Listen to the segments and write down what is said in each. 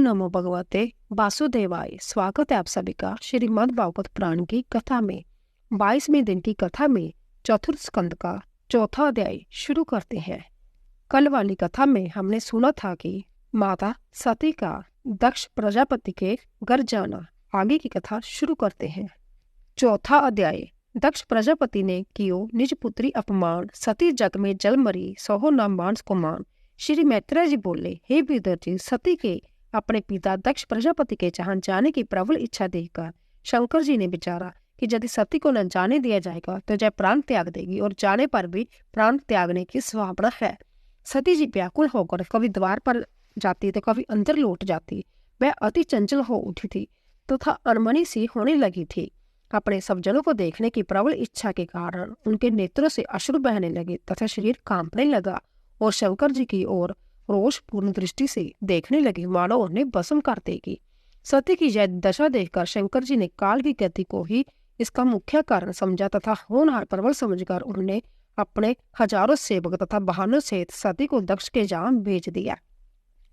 ओम नमो भगवते वासुदेवाय। स्वागत है आप सभी का श्रीमद् भागवत पुराण की कथा में। 22वें दिन की कथा में चतुर्थ स्कंद का चौथा अध्याय शुरू करते हैं। कल वाली कथा में हमने सुना था कि माता सती का दक्ष प्रजापति के घर जाना। आगे की कथा शुरू करते हैं। चौथा अध्याय। दक्ष प्रजापति ने कियो निज पुत्री अपमान, सती जग में जल मरी, सहो न मांस को मान। श्री मैत्रेय जी बोले, हे विदुर जी, सती के अपने पिता दक्ष प्रजापति के जहां जाने की प्रबल इच्छा देखकर शंकर जी ने विचारा कि यदि सती को न जाने दिया जाएगा तो जय प्राण त्याग देगी और जाने पर भी प्राण त्यागने की संभावना है। सती जी व्याकुल होकर कभी द्वार पर जाती तो कभी अंदर लौट जाती। वह अति चंचल हो उठी थी तथा अनमनी सी होने लगी थी। अपने सब जनों को देखने की प्रबल इच्छा के कारण उनके नेत्रों से अश्रु बहने लगे तथा शरीर कांपने लगा और शंकर जी की ओर रोषपूर्ण दृष्टि से देखने लगी, मानो उन्हें भस्म कर देगी। सती की यह दशा देखकर शंकर जी ने काल की गति को ही इसका मुख्य कारण समझा तथा होनहार प्रबल समझकर उन्होंने अपने हजारों सेवक तथा वाहनों सहित सती को दक्ष के जहां भेज दिया।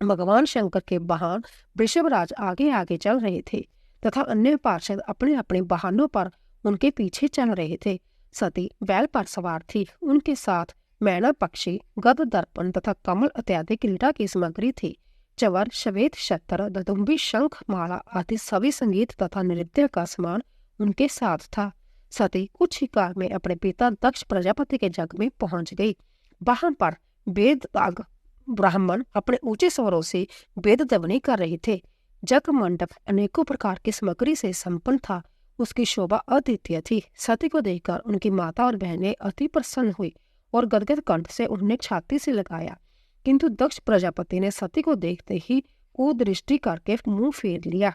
भगवान शंकर के वाहन वृषभराज आगे आगे चल रहे थे तथा अन्य पार्षद अपने अपने वाहनों पर उनके पीछे चल रहे थे। सती बैल पर सवार थी। उनके साथ मैना पक्षी, गद, दर्पण तथा कमल इत्यादि क्रीड़ा की सामग्री थी। चवर, श्वेत शस्त्र, ददुम्बी, शंख, माला आदि सभी संगीत तथा नृत्य का सामान उनके साथ था। सती कुछ ही काल में अपने पिता दक्ष प्रजापति के जग में पहुंच गई। वहां पर वेद ब्राह्मण अपने ऊंचे स्वरों से वेद ध्वनि कर रहे थे। जग मंडप अनेकों प्रकार की सामग्री से संपन्न था। उसकी शोभा अद्वितीय थी। सती को देखकर उनकी माता और बहनें अति प्रसन्न हुई और गदगद कंठ से उन्हें छाती से लगाया। किंतु दक्ष प्रजापति ने सती को देखते ही कुदृष्टि करके मुंह फेर लिया।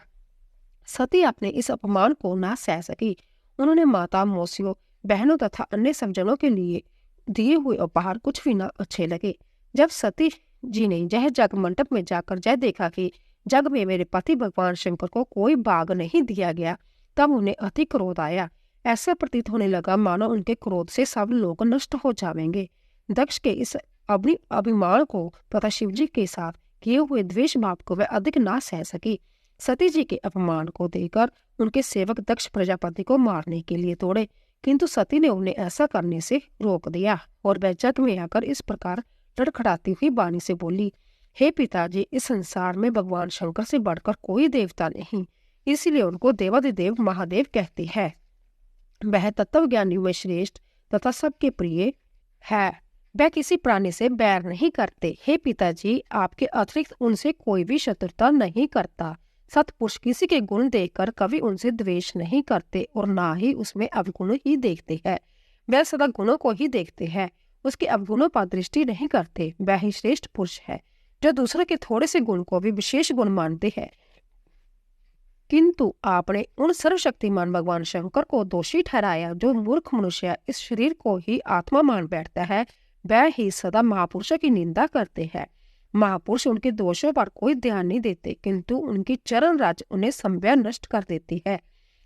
सती अपने इस अपमान को ना सह सकी। उन्होंने माता, मौसियों, बहनों तथा अन्य सब जनों के लिए दिए हुए उपहार कुछ भी न अच्छे लगे। जब सती जी ने यह जग मंडप में जाकर यह देखा कि जग में मेरे पति भगवान शंकर को कोई भाग नहीं दिया गया, तब उन्हें अति क्रोध आया। ऐसा प्रतीत होने लगा मानो उनके क्रोध से सब लोग नष्ट हो जाएंगे। दक्ष के इस अपनी अभिमान को तथा शिवजी के साथ किए हुए द्वेष भाव को वह अधिक ना सह सकी। सती जी के अपमान को देखकर उनके सेवक दक्ष प्रजापति को मारने के लिए दौड़े, किंतु सती ने उन्हें ऐसा करने से रोक दिया और वह जग में आकर इस प्रकार लड़खड़ाती हुई वाणी से बोली, हे पिताजी, इस संसार में भगवान शंकर से बढ़कर कोई देवता नहीं, इसलिए उनको देवाधिदेव महादेव कहते हैं। वह तत्वज्ञानियों में श्रेष्ठ तथा सबके प्रिय है। वह किसी प्राणी से बैर नहीं करते। हे पिताजी, आपके अतिरिक्त उनसे कोई भी शत्रुता नहीं करता। सत्पुरुष किसी के गुण देखकर कभी उनसे द्वेष नहीं करते और ना ही उसमें अवगुण ही देखते हैं। वह सदा गुणों को ही देखते हैं, उसके अवगुणों पर दृष्टि नहीं करते। वह ही श्रेष्ठ पुरुष है जो दूसरे के थोड़े से गुण को भी विशेष गुण मानते हैं। किंतु आपने उन सर्वशक्तिमान भगवान शंकर को दोषी ठहराया जो मूर्ख मनुष्य इस शरीर को ही आत्मा मान बैठता है। वह ही सदा महापुरुषों की निंदा करते हैं। महापुरुष उनके दोषों पर कोई ध्यान नहीं देते, किंतु उनकी चरण राज उन्हें संभव नष्ट कर देती है।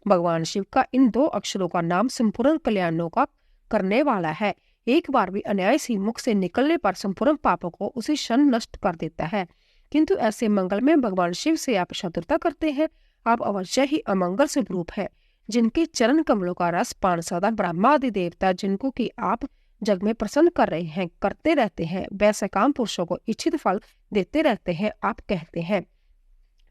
भगवान शिव का इन दो अक्षरों का नाम संपूर्ण कल्याणों का करने वाला है। एक बार भी अन्याय से मुख से निकलने पर संपूर्ण पापों को उसी क्षण नष्ट कर देता है। किंतु ऐसे मंगल में भगवान शिव से आप शत्रुता करते हैं। आप अवश्य ही अमंगल से रूप है। जिनके चरण कमलों का रस पान सदा ब्रह्मा आदि देवता जिनको कि आप जग में प्रसन्न कर रहे हैं, करते रहते हैं, वैसे काम पुरुषों को इच्छित फल देते रहते हैं। आप कहते हैं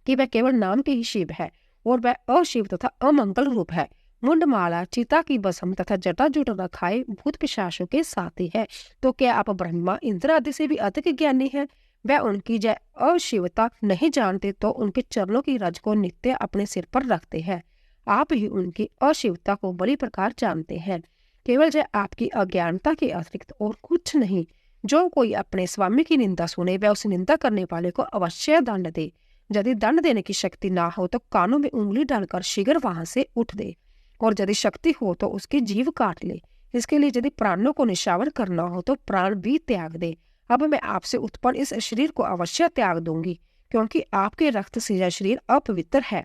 कि वह केवल नाम के ही शिव है और वह अशिव तथा अमंगल रूप है। मुंडमाला, चिता की बसम तथा जटाजूट रखाए भूत पिशाचों के साथी है। तो क्या आप ब्रह्मा, इंद्र आदि से भी अधिक ज्ञानी है? वह उनकी जय अशिवता नहीं जानते तो उनके चरणों की रज को नित्य अपने सिर पर रखते हैं। आप ही उनकी अशिवता को बड़ी प्रकार जानते हैं। केवल जय आपकी अज्ञानता के अतिरिक्त और कुछ नहीं। जो कोई अपने स्वामी की निंदा सुने वह उस निंदा करने वाले को अवश्य दंड दे। यदि दंड देने की शक्ति ना हो तो कानों में उंगली डालकर शीघ्र वहां से उठ दे, और यदि शक्ति हो तो उसकी जीव काट ले। इसके लिए यदि प्राणों को निशावर करना हो तो प्राण भी त्याग दे। अब मैं आपसे उत्पन्न इस शरीर को अवश्य त्याग दूंगी, क्योंकि आपके रक्त से यह शरीर अपवित्र है।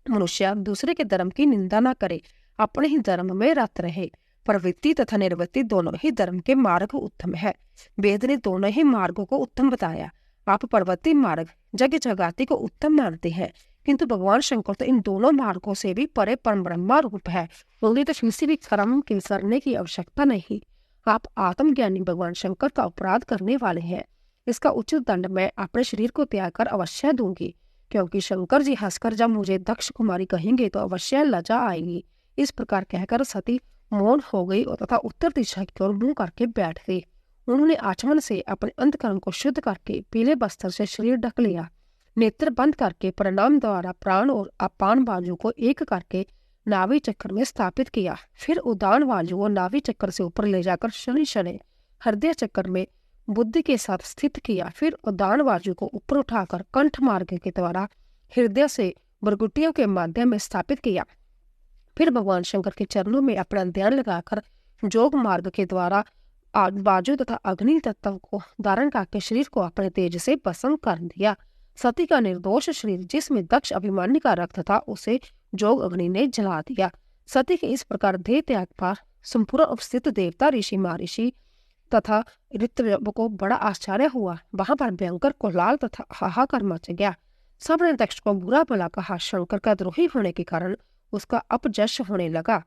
मनुष्य दूसरे के धर्म की निंदा न करे, अपने ही धर्म में रत रहे। प्रवृत्ति तथा निर्वृत्ति दोनों ही धर्म के मार्ग उत्तम है। वेद ने दोनों ही मार्गों को उत्तम बताया। आप प्रवृत्ति मार्ग यज्ञ जगाती को उत्तम मानते हैं, किंतु भगवान शंकर तो इन दोनों मार्गों से भी परे परम ब्रह्मा रूप है। उन्हें तो किसी भी कर्म के करने की आवश्यकता नहीं। आप आत्मज्ञानी भगवान शंकर का अपराध करने वाले हैं। इसका उचित दंड मैं अपने शरीर को त्याग कर अवश्य दूंगी, क्योंकि शंकर जी हंसकर जब मुझे दक्ष कुमारी कहेंगे तो अवश्य लज्जा आएगी। इस प्रकार कहकर सती मौन हो गई और तथा उत्तर दिशा की ओर मुंह करके बैठ गई। उन्होंने आचमन से अपने अंतकरण को शुद्ध करके पीले बस्तर से शरीर ढक लिया। नेत्र बंद करके प्रणाम द्वारा प्राण और अपान बाजू को एक करके नाभि चक्र में स्थापित किया। फिर उदान बाजू को नाभि चक्र से ऊपर ले जाकर शनि शनि हृदय चक्र में बुद्धि के साथ स्थित किया। फिर उदान बाजू को ऊपर उठाकर कंठ मार्ग के द्वारा हृदय से भ्रुकुटियों के माध्यम में स्थापित किया। फिर भगवान शंकर के चरणों में अपना ध्यान लगाकर जोग मार्ग के द्वारा बाजू तथा अग्नि तत्व को धारण करके शरीर को अपने तेज से भस्म कर दिया। सती का निर्दोष शरीर जिसमें दक्ष अभिमन्यु का रक्त था उसे जोग अग्नि ने जला दिया। सती के इस प्रकार देह त्याग पर संपूर्ण उपस्थित देवता ऋषि महर्षि तथा ऋतु को बड़ा आश्चर्य हुआ। वहां पर भयंकर कोलाहल तथा हाहाकार मच गया। सबने दक्ष को बुरा भला कहा। शंकर का द्रोही होने के कारण उसका अपजश होने लगा।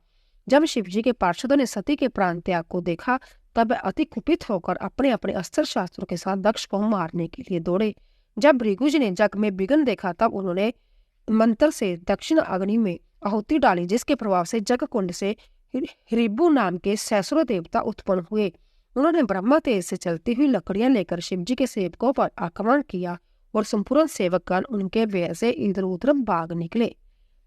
जब शिवजी के पार्षदों ने सती के प्राण त्याग को देखा तब वे अति कुपित होकर अपने अपने अस्त्र शास्त्रों के साथ दक्ष को मारने के लिए दौड़े। जब भृगुजी ने जग में विघ्न देखा तब उन्होंने मंत्र से दक्षिण अग्नि में आहुति डाली, जिसके प्रभाव से जग कुंड से हिरिबु नाम के सैसरों देवता उत्पन्न हुए। उन्होंने ब्रह्मा तेज से चलती हुई लकड़ियां लेकर शिवजी के सेवकों पर आक्रमण किया और संपूर्ण सेवकगण उनके व्यय से इधर उधर भाग निकले।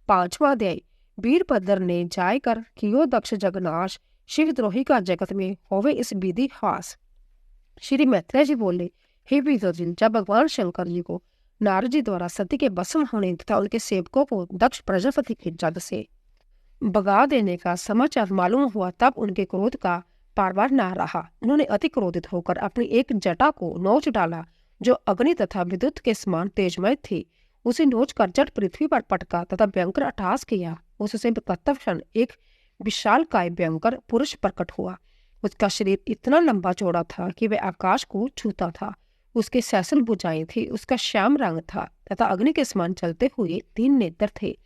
5वां अध्याय। वीरभद्र ने जायकर कियो दक्ष जगनाश, शिवद्रोही का जगत में होवे इस विधि हास। श्री मैत्रेय जी बोले, हे विदुर, जब भगवान शंकर जी को नारद जी द्वारा सती के भस्म होने तथा उनके सेवकों को दक्ष प्रजापति के जग से भगा देने का समाचार मालूम हुआ तब उनके क्रोध का पारवार न रहा। उन्होंने अति क्रोधित होकर अपनी एक जटा को नोच डाला जो अग्नि तथा विद्युत के समान तेजमय थी। उसे नोच कर जट पृथ्वी पर पटका तथा भयंकर अट्टहास किया। उससे तत्क्षण एक विशाल काय भयंकर पुरुष प्रकट हुआ। उसका शरीर इतना लंबा चौड़ा था कि वह आकाश को छूता था। उसके सैसल भुजाएं थी, उसका श्याम रंग था तथा अग्नि के समान चलते हुए 3 नेत्र थे।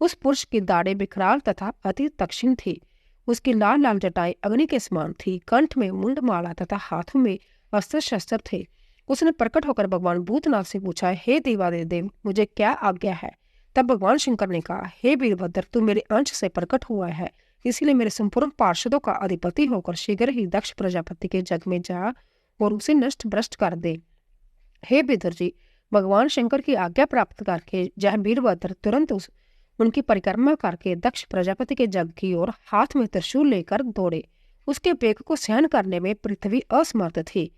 उस पुरुष की दाढ़ें विकराल तथा अति तीक्ष्ण थी। उसकी लाल लाल जटाएं अग्नि के समान थी। कंठ में मुंडमाला तथा हाथों में अस्त्र शस्त्र थे। उसने प्रकट होकर भगवान भूतनाथ से पूछा, हे देवादिदेव, मुझे क्या आज्ञा है? तब भगवान शंकर ने कहा, हे वीरभद्र, तू मेरे अंश से प्रकट हुआ है, इसलिए मेरे संपूर्ण पार्षदों का अधिपति होकर शीघ्र ही दक्ष प्रजापति के जग में जा और उसे नष्ट भ्रष्ट कर दे। हे विदुर जी, भगवान शंकर की आज्ञा प्राप्त करके जह वीरभद्र तुरंत उनकी परिक्रमा करके दक्ष प्रजापति के जग की ओर हाथ में त्रिशूल लेकर दौड़े। उसके वेग को सहन करने में पृथ्वी असमर्थ थी।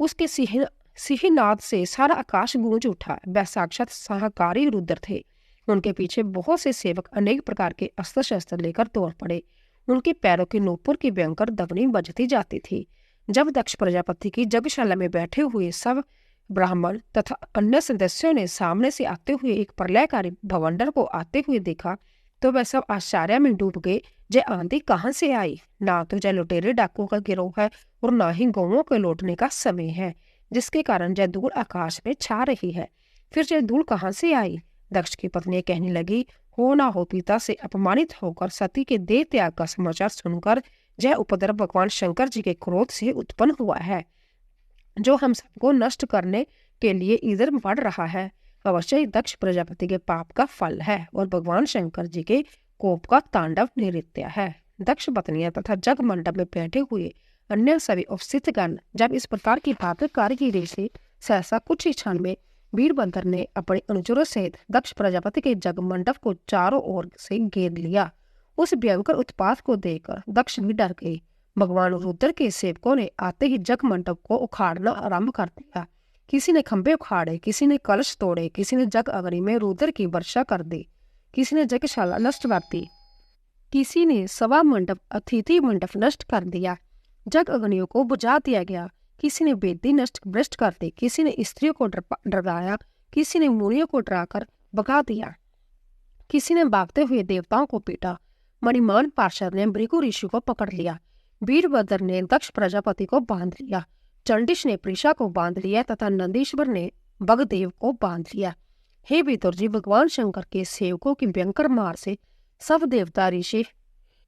उसके सिंहनाद से सारा आकाश गूंज उठा। वह साक्षात सहकारी रुद्र थे। उनके पीछे बहुत से सेवक अनेक प्रकार के अस्त्र शस्त्र लेकर दौड़ पड़े। उनके पैरों की नोपुर की भयंकर दबनी बजती जाती थी। जब दक्ष प्रजापति की यज्ञशाला में बैठे हुए सब ब्राह्मण तथा अन्य सदस्यों ने सामने से आते हुए एक प्रलयकारी भवंडर को आते हुए देखा तो वह सब आश्चर्य में डूब गए। जय आंधी कहाँ से आई? ना तो जय लुटेरे डाकुओं का गिरोह है और ना ही गौओं के लौटने का समय है, जिसके कारण जय धूल आकाश में छा रही है। फिर जय धूल कहाँ से आई? दक्ष की पत्नी कहने लगी, हो ना हो पिता से अपमानित होकर सती के देह त्याग का समाचार सुनकर जय उपद्रव भगवान शंकर जी के क्रोध से उत्पन्न हुआ है, जो हम सबको नष्ट करने के लिए इधर बढ़ रहा है। अवश्य ही दक्ष प्रजापति के पाप का फल है और भगवान शंकर जी के कोप का तांडव नृत्य है। दक्ष पत्नियां तथा जग मंडप में बैठे हुए अन्य सभी उपस्थित गण जब इस प्रकार की बातें कारी से सहसा कुछ ही क्षण में वीरभद्र ने अपने अनुचरों सहित दक्ष प्रजापति के जग मंडप को चारों ओर से घेर लिया। उस भयंकर उत्पात को देखकर दक्ष भी डर गए। भगवान रुद्र के सेवकों ने आते ही जग मंडप को उखाड़ना आरंभ कर दिया। किसी ने खंभे उखाड़े, किसी ने कलश तोड़े, किसी ने जग अग्नि में रुद्र की वर्षा कर दी, किसी ने जगशाला नष्ट कर दी, किसी ने सभा मंडप अतिथि मंडप नष्ट कर दिया। जग अग्नियों को बुझा दिया गया। किसी ने वेदी नष्ट भ्रष्ट कर दी, किसी ने स्त्रियों को डराया, किसी ने मुनियों को डराकर भगा दिया, किसी ने भागते हुए देवताओं को पीटा। मणिमान पार्षद ने भृगु ऋषि को पकड़ लिया। वीरभद्र ने दक्ष प्रजापति को बांध लिया। चंडिश ने प्रीषा को बांध लिया तथा नंदीश्वर ने बगदेव को बांध लिया। हे विदुर जी, भगवान शंकर के सेवकों की भयंकर मार से सब देवता ऋषि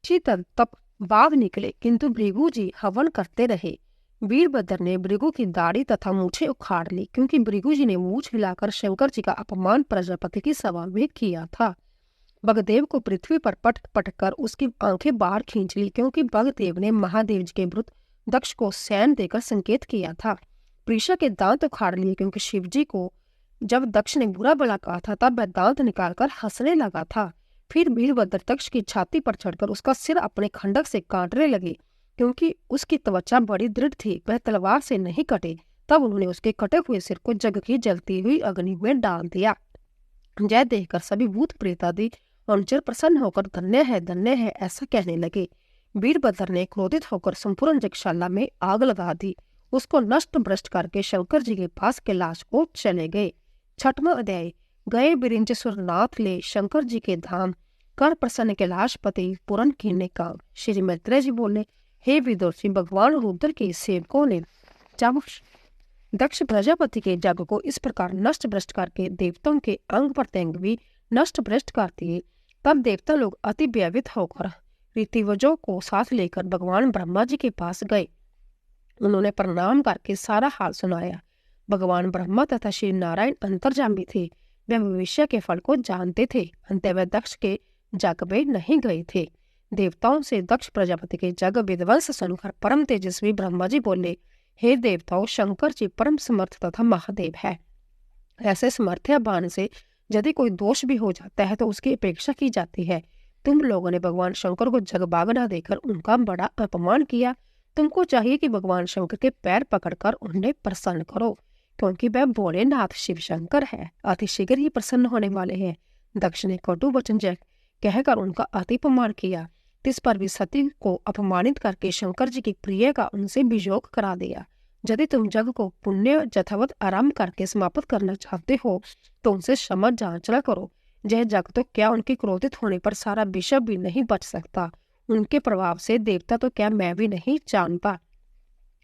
तप बाघ निकले, किंतु भृगु जी हवन करते रहे। वीरभद्र ने भृगु की दाढ़ी तथा मूछें उखाड़ ली, क्योंकि भृगु जी ने मूछ हिलाकर शंकर जी का अपमान प्रजापति की सभा में किया था। बगदेव को पृथ्वी पर पटक पटक कर उसकी आंखें बाहर खींच ली, क्योंकि बगदेव ने महादेव जी के विरुद्ध दक्ष को सैन देकर संकेत किया था। प्रीशा के दांत उखाड़ लिए, क्योंकि शिवजी को जब दक्ष ने बुरा भला कहा था तब वह दांत निकालकर हंसने लगा था। फिर वीरभद्र दक्ष की छाती पर चढ़कर उसका सिर अपने खंडक से काटने लगे, क्योंकि उसकी त्वचा बड़ी दृढ़ थी, वह तलवार से नहीं कटे। तब उन्होंने उसके कटे हुए सिर को जग की जलती हुई अग्नि में डाल दिया। जय देखकर सभी भूत प्रेत आदि अनुचर प्रसन्न होकर धन्य है ऐसा कहने लगे। वीरभद्र ने क्रोधित होकर संपूर्ण यज्ञशाला में आग लगा दी। उसको नष्ट भ्रष्ट करके शंकर जी के पास कैलाश को चले गए। 6वां अध्याय। गए बिरिंचेश्वर नाथ ले शंकर जी के धाम, कर प्रसन्न कैलाशपति पूरन कीने काम। श्री मैत्रेय जी बोले, हे विदुर जी, भगवान रुद्र के सेवकों ने जब दक्ष प्रजापति के जग को इस प्रकार नष्ट भ्रष्ट करके देवताओं के अंग प्रत्यंग भी नष्ट भ्रष्ट कर दिए, तब देवता लोग अति भयभीत होकर ऋतिवजों को साथ लेकर भगवान ब्रह्मा जी के पास गए। उन्होंने प्रणाम करके सारा हाल सुनाया। भगवान ब्रह्मा तथा श्री नारायण अंतर्यामी थे, वे भविष्य के फल को जानते थे। अंत वे दक्ष के जग में नहीं गए थे। देवताओं से दक्ष प्रजापति के जग विध्वंस सुनकर परम तेजस्वी ब्रह्मा जी बोले, हे देवताओं, शंकर जी परम समर्थ तथा महादेव है। ऐसे समर्थ्यवान से यदि कोई दोष भी हो जाता है तो उसकी अपेक्षा की जाती है। तुम लोगों ने भगवान शंकर को जगबाग न देकर उनका बड़ा अपमान किया। तुमको चाहिए कि भगवान शंकर के पैर पकड़कर उन्हें प्रसन्न करो, क्योंकि वह भोलेनाथ शिव शंकर है, अति शीघ्र ही प्रसन्न होने वाले हैं। दक्ष ने कटु वचन कहकर उनका अति अपमान किया। इस पर भी सती को अपमानित करके शंकर जी की प्रिय का उनसे वियोग करा दिया। यदि तुम जग को पुण्य यथावत आराम करके समाप्त करना चाहते हो तो उनसे समझ जांचना करो। यह जग तो क्या उनके क्रोधित होने पर सारा विश्व भी नहीं बच सकता। उनके प्रभाव से देवता तो क्या मैं भी नहीं जानता।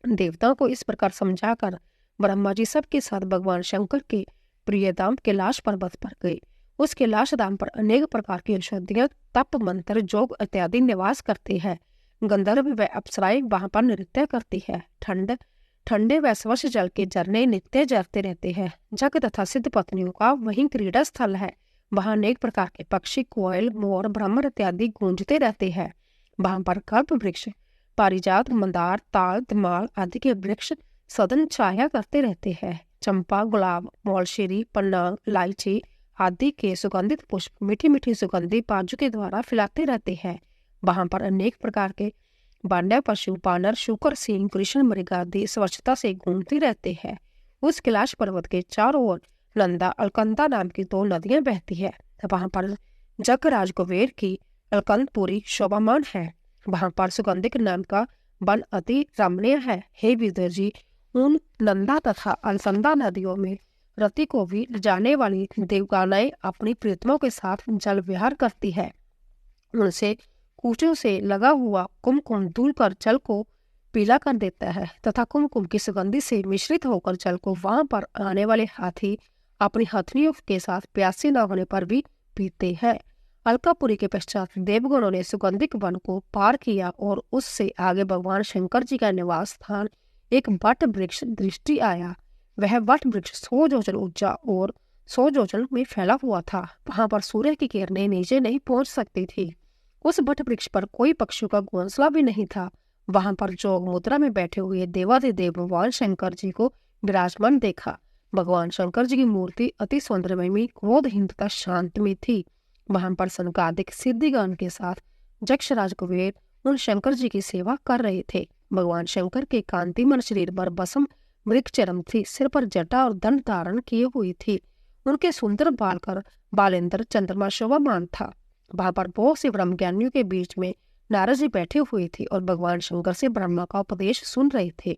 देवताओं को इस प्रकार समझाकर ब्रह्मा जी सबके साथ भगवान शंकर के प्रिय धाम कैलाश पर्वत पर गए। उस कैलाश धाम पर अनेक प्रकार की औषधियां, तप, मंत्र, जोग इत्यादि निवास करते हैं। गंधर्व व अप्सराएं वहां पर नृत्य करती है। ठंडे व स्वच्छ जल के झरने नित्य जरते रहते हैं। जग तथा सिद्ध पत्नियों का वहीं क्रीड़ा स्थल है। वहां अनेक प्रकार के पक्षी, कोयल, मोर, भ्रमर इत्यादि गूंजते रहते हैं। वहां पर कल्प वृक्ष, पारिजात, मंदार, ताल, तमाल आदि के वृक्ष सदन छाया करते रहते हैं। चंपा, गुलाब, मौलशेरी, पन्नाग, इलायची आदि के सुगंधित पुष्प मीठी मीठी सुगंधी पाजु के द्वारा फैलाते रहते हैं। वहां पर अनेक प्रकार के बांडा, पशु, बानर, शुकर, सिंह, कृष्ण, मृग आदि स्वच्छता से घूमते रहते हैं। उस कैलाश पर्वत के चारों ओर नंदा, अलकंदा नाम की 2 नदियां बहती है। वहां पर जगराज कुबेर की अलकंदपुरी शोभामान है। वहां पर सुगंधिक नाम का वन अति रमणीय है। हे विदुर जी, उन नंदा तथा अलकंदा नदियों में रति को भी जाने वाली देवगानाएं अपनी प्रीतमों के साथ जल विहार करती है। उनसे कूचों से लगा हुआ कुमकुम धुल कर जल को पीला कर देता है तथा कुमकुम की सुगंधि से मिश्रित होकर जल को वहां पर आने वाले हाथी अपनी हथनियों के साथ प्यासे न होने पर भी पीते हैं। अलकापुरी के पश्चात देवगणों ने सुगंधिक वन को पार किया और उससे आगे भगवान शंकर जी का निवास स्थान एक वट वृक्ष दृष्टि आया। वह वट वृक्ष 100 योजन ऊंचा और 100 योजन में फैला हुआ था। वहां पर सूर्य की किरणें नीचे नहीं पहुंच सकती थी। उस वट वृक्ष पर कोई पक्षियों का घोंसला भी नहीं था। वहां पर जोग मुद्रा में बैठे हुए देवाधिदेव भगवान शंकर जी को विराजमान देखा। भगवान शंकर जी की मूर्ति अति सौंदर्यमयी, क्रोधहीन तथा शांतमयी थी। वहां पर सनकादिक सिद्धिगण के साथ जक्षराज कुबेर उन शंकर जी की सेवा कर रहे थे। भगवान शंकर के कांतिमन शरीर पर बसम मृग चरम थी, सिर पर जटा और दंड धारण किए हुई थी। उनके सुंदर बालेंद्र चंद्रमा शोभामान था। वहां पर बहुत से ब्रह्म ज्ञानियों के बीच में नारद जी बैठे हुए थे और भगवान शंकर से ब्रह्मा का उपदेश सुन रहे थे।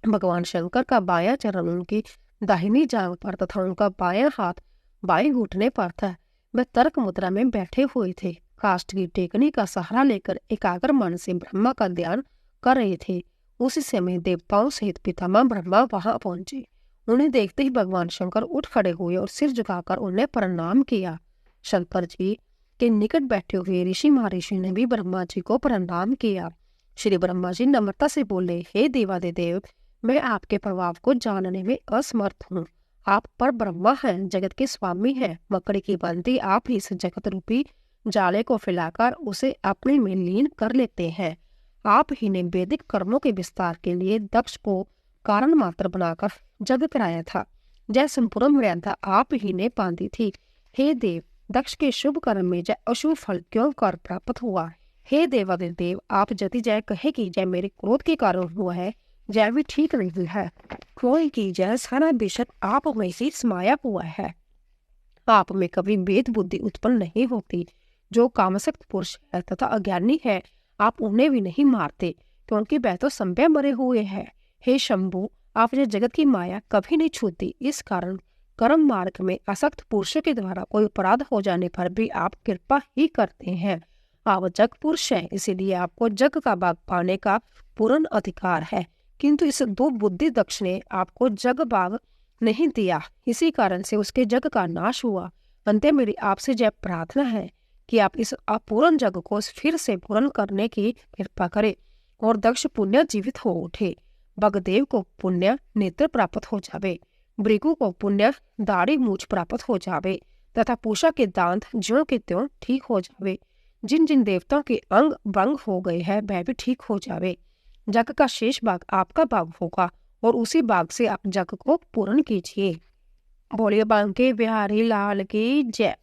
भगवान शंकर का बायां चरण उनकी दाहिनी जांघ पर तथा उनका बायां हाथ बाएं घुटने पर था। वे तर्क मुद्रा में बैठे हुए थे। काष्ठ की टेकनी का सहारा लेकर एकाग्र मन से ब्रह्मा का ध्यान कर रहे थे। उसी समय देवताओं सहित पितामह ब्रह्मा वहां पहुंचे। उन्हें देखते ही भगवान शंकर उठ खड़े हुए और सिर झुकाकर उन्हें प्रणाम किया। शंकर जी के निकट बैठे हुए ऋषि महर्षि ने भी ब्रह्मा जी को प्रणाम किया। श्री ब्रह्मा जी नम्रता से बोले, हे देवादिदेव, मैं आपके प्रभाव को जानने में असमर्थ हूँ। आप पर ब्रह्मा हैं, जगत के स्वामी हैं। मकड़ी की भांति आप इस जगत रूपी जाले को फैलाकर उसे अपने में लीन कर लेते हैं। आप ही ने वैदिक कर्मों के विस्तार के लिए दक्ष को कारण मात्र बनाकर जग कराया था। जय संपूर्ण मर्यादा आप ही ने बांधी थी। हे देव, दक्ष के शुभ कर्म में जय अशुभ फल क्यों कर प्राप्त हुआ? हे देवादिदेव, आप यदि जय कहे कि जय मेरे क्रोध के कारण हुआ है, जय भी ठीक नहीं है। कोई की जय सारा बेशक आप में ही समाया हुआ है। आप में कभी भेद बुद्धि उत्पन्न नहीं होती। जो कामसक्त पुरुष है तथा अज्ञानी है, आप उन्हें भी नहीं मारते, क्योंकि वह तो संभय मरे हुए हैं। हे शंभु, आप ये जगत की माया कभी नहीं छूती। इस कारण कर्म मार्ग में असक्त पुरुषों के द्वारा कोई अपराध हो जाने पर भी आप कृपा ही करते हैं। आप जग पुरुष हैं, इसीलिए आपको जग का भाग पाने का पूर्ण अधिकार है। किंतु इस दो बुद्धि दक्ष ने आपको जग भाग नहीं दिया, इसी कारण से उसके जग का नाश हुआ। अंते मेरी आपसे जय प्रार्थना है कि आप इस अपूर्ण जग को फिर से पूर्ण करने की कृपा करें और दक्ष पुण्य जीवित हो उठे। भगदेव को पुण्य नेत्र प्राप्त हो जावे, भृगु को पुण्य दाढ़ी मूछ प्राप्त हो जावे तथा पूषा के दांत ज्यों के त्यों ठीक हो जावे। जिन जिन देवताओं के अंग भंग हो गए हैं, वह भी ठीक हो जावे। जग का शेष भाग आपका भाग होगा और उसी भाग से आप जग को पूर्ण कीजिए। बोलिए बांके बिहारी लाल की जय।